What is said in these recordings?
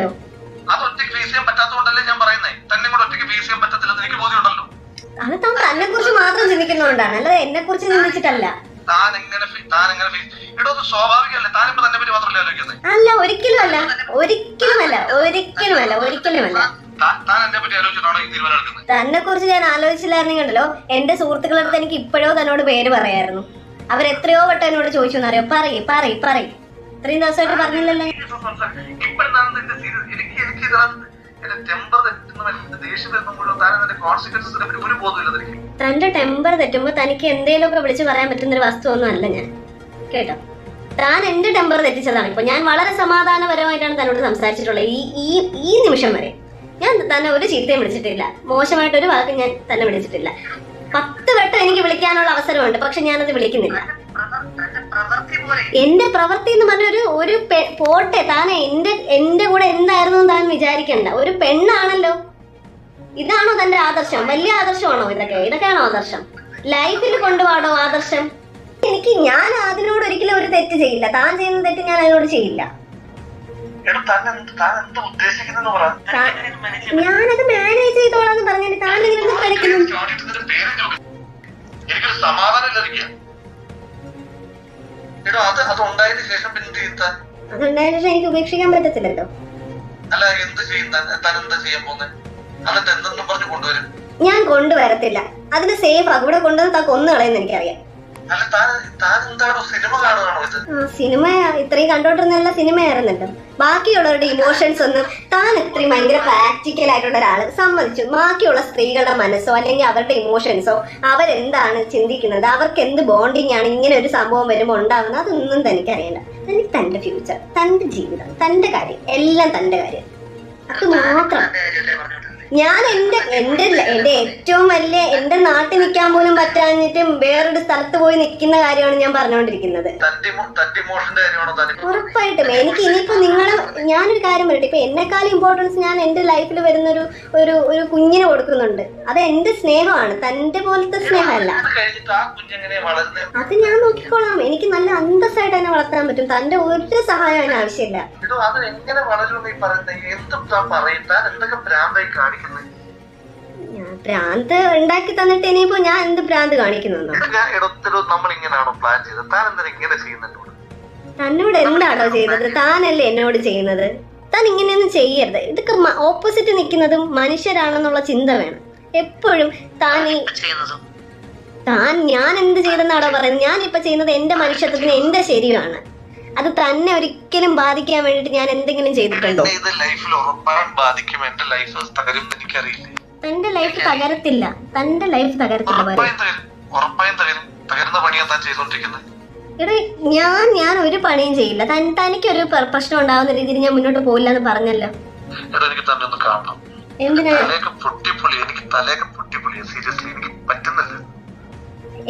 അത് ഒറ്റയ്ക്ക് ഫേസ് ചെയ്യാൻ പറ്റാത്തതുകൊണ്ടല്ലേ ഞാൻ പറയുന്നത്. തന്നെ കൂടെ ഒറ്റയ്ക്ക് ഫേസ് ചെയ്യാൻ പറ്റത്തില്ലെന്ന് എനിക്ക് ബോധ്യമുണ്ടല്ലോ. അത് താൻ തന്നെ കുറിച്ച് മാത്രം ചിന്തിക്കുന്നതുകൊണ്ടാണ്, അല്ലാതെ എന്നെ കുറിച്ച് ചിന്തിച്ചിട്ടല്ല. താൻ എങ്ങനെ ഇടോ അത് സ്വാഭാവികമല്ലേ? താനിപ്പോ തന്നെ പറ്റി മാത്രമല്ലേ ആലോചിക്കുന്നത്? അല്ല, ഒരിക്കലുമല്ല, ഒരിക്കലുമല്ല, ഒരിക്കലുമല്ല, ഒരിക്കലുമല്ല. താൻ എന്നെ പറ്റി ആലോചിച്ചിട്ടാണോ ഈ തീരുമാനം എടുക്കുന്നത്? തന്നെ കുറിച്ച് ഞാൻ ആലോചിച്ചില്ലായിരുന്നെങ്കിലോ എന്റെ സുഹൃത്തുക്കളുടെ അടുത്ത് എനിക്ക് ഇപ്പോഴോ തന്നോട് പേര് പറയായിരുന്നു. അവരെത്രയോ വട്ടം എന്നോട് ചോദിച്ചു എന്നറിയോ, പറയ്. ഇത്രയും ദിവസമായിട്ട് പറഞ്ഞില്ലല്ലോ. തന്റെ ടെമ്പർ തെറ്റുമ്പോ തനിക്ക് എന്തേലുമൊക്കെ വിളിച്ച് പറയാൻ പറ്റുന്ന ഒരു വസ്തു ഒന്നും അല്ല ഞാൻ, കേട്ടോ. താൻ എന്റെ ടെമ്പർ തെറ്റിച്ചതാണ്. ഇപ്പൊ ഞാൻ വളരെ സമാധാനപരമായിട്ടാണ് തന്നോട് സംസാരിച്ചിട്ടുള്ളത്. ഈ നിമിഷം വരെ ഞാൻ തന്നെ ഒരു ചീത്തയും വിളിച്ചിട്ടില്ല, മോശമായിട്ടൊരു വാക്ക് ഞാൻ തന്നെ വിളിച്ചിട്ടില്ല. 10 വട്ടം എനിക്ക് വിളിക്കാനുള്ള അവസരമുണ്ട്, പക്ഷെ ഞാനത് വിളിക്കുന്നില്ല. എന്റെ പ്രവൃത്തി എന്ന് പറഞ്ഞ ഒരു പോട്ടെ, താൻ എന്റെ കൂടെ എന്തായിരുന്നു താൻ വിചാരിക്കണ്ട. ഒരു പെണ്ണാണല്ലോ. ഇതാണോ തന്റെ ആദർശം? വലിയ ആദർശമാണോ ഇതൊക്കെയാണോ ആദർശം? ലൈഫിൽ കൊണ്ടുപോകണോ ആദർശം? ഞാൻ അതിനോട് ഒരിക്കലും ഒരു തെറ്റ് ചെയ്യില്ല. താൻ ചെയ്യുന്ന തെറ്റ് ഞാൻ അതിനോട് ചെയ്യില്ല. ഞാനത് മാനേജ് ചെയ്തോളാന്ന് പറഞ്ഞിട്ട് താൻ ഇങ്ങനെ പഠിക്കുന്നു. അതുണ്ടായതിനു ശേഷം എനിക്ക് ഉപേക്ഷിക്കാൻ പറ്റത്തില്ലല്ലോ. ഞാൻ കൊണ്ടുവരത്തില്ല. അതിന് സേഫ് ആ. ഇവിടെ കൊണ്ടുവന്ന് താൻ കൊന്നു കളയെന്ന് എനിക്കറിയാം. സിനിമ ഇത്രയും കണ്ടോണ്ടിരുന്ന സിനിമയായിരുന്നല്ലോ. ബാക്കിയുള്ളവരുടെ ഇമോഷൻസ് ഒന്നും താൻ ഇത്രയും ഭയങ്കര പ്രാക്ടിക്കൽ ആയിട്ടുള്ള ഒരാള് സമ്മതിച്ചു. ബാക്കിയുള്ള സ്ത്രീകളുടെ മനസ്സോ അല്ലെങ്കിൽ അവരുടെ ഇമോഷൻസോ അവരെന്താണ് ചിന്തിക്കുന്നത്, അവർക്ക് എന്ത് ബോണ്ടിങ് ആണ് ഇങ്ങനെ ഒരു സംഭവം വരുമ്പോൾ ഉണ്ടാകുന്നത്, അതൊന്നും തനിക്കറിയണ്ട. തനിക്ക് തന്റെ ഫ്യൂച്ചർ, തന്റെ ജീവിതം, തന്റെ കാര്യം, എല്ലാം തന്റെ കാര്യം. അത് മാത്രം. ഞാൻ എന്റെ ഏറ്റവും വലിയ എന്റെ നാട്ടിൽ നിൽക്കാൻ പോലും പറ്റാഞ്ഞിട്ടും വേറൊരു സ്ഥലത്ത് പോയി നിൽക്കുന്ന കാര്യമാണ് ഞാൻ പറഞ്ഞുകൊണ്ടിരിക്കുന്നത്. ഉറപ്പായിട്ടും എനിക്ക് ഇനിയിപ്പോ ഞാനൊരു കാര്യം പറയട്ടെ, ഇപ്പൊ എന്നെക്കാളും ഇമ്പോർട്ടൻസ് ഞാൻ എന്റെ ലൈഫിൽ വരുന്ന ഒരു കുഞ്ഞിന് കൊടുക്കുന്നുണ്ട്. അത് എന്റെ സ്നേഹമാണ്, തന്റെ പോലത്തെ സ്നേഹമല്ല. അത് ഞാൻ നോക്കിക്കോളാം. എനിക്ക് നല്ല അന്തസ്സായിട്ട് തന്നെ വളർത്താൻ പറ്റും. തന്റെ ഒരു സഹായം അതിന് ആവശ്യമില്ല. ഭ്രാന്ത് ഉണ്ടാക്കി തന്നിട്ട് ഇനിയിപ്പോ ഞാൻ എന്ത് ഭ്രാന്ത് കാണിക്കുന്നു? തന്നോട് എന്താണോ ചെയ്തത്? താനല്ലേ എന്നോട് ചെയ്യുന്നത്. താൻ ഇങ്ങനെയൊന്നും ചെയ്യരുത്. ഇതൊക്കെ ഓപ്പോസിറ്റ് നിൽക്കുന്നതും മനുഷ്യരാണെന്നുള്ള ചിന്ത വേണം എപ്പോഴും. ഞാൻ എന്ത് ചെയ്തെന്നാണോ പറയുന്നത്? ഞാൻ ഇപ്പൊ ചെയ്യുന്നത് എന്റെ മനുഷ്യത്വത്തിന് എന്റെ ശരിയാണ്. അത് തന്നെ ഒരിക്കലും ബാധിക്കാൻ വേണ്ടിട്ട് ഞാൻ എന്തെങ്കിലും ചെയ്തിട്ടുണ്ടോ? തന്റെ ലൈഫ് തകരത്തില്ല. തന്റെ ലൈഫ് തകരത്തില്ല. എടാ, ഞാൻ ഒരു പണിയും ചെയ്യില്ല. തനിക്കൊരു പ്രശ്നം ഉണ്ടാവുന്ന രീതിയിൽ ഞാൻ മുന്നോട്ട് പോയില്ല എന്ന് പറഞ്ഞല്ലോ. എന്തിനാ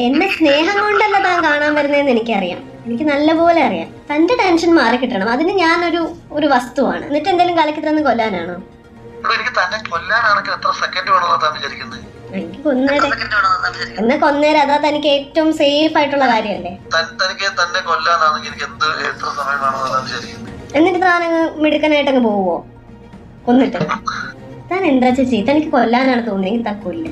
എന്നെ സ്നേഹം കൊണ്ടല്ല താൻ കാണാൻ വരുന്നതെന്ന് എനിക്കറിയാം. എനിക്ക് നല്ലപോലെ അറിയാം. തന്റെ ടെൻഷൻ മാറി കിട്ടണം. അതിന് ഞാനൊരു വസ്തുവാണ്. എന്നിട്ട് എന്തെങ്കിലും കലക്കി തന്ന് കൊല്ലാനാണോ? എനിക്ക് കൊന്നേരം അതാ തനിക്ക് ഏറ്റവും സേഫ് ആയിട്ടുള്ള കാര്യമല്ലേ? എന്നിട്ട് താനങ്ങ് മിടുക്കനായിട്ടങ്ങ് പോവോ കൊന്നിട്ട്? താൻ എന്താ ചേച്ചി, തനിക്ക് കൊല്ലാനാണ് തോന്നിയെങ്കിൽ താൻ കൊല്ല്.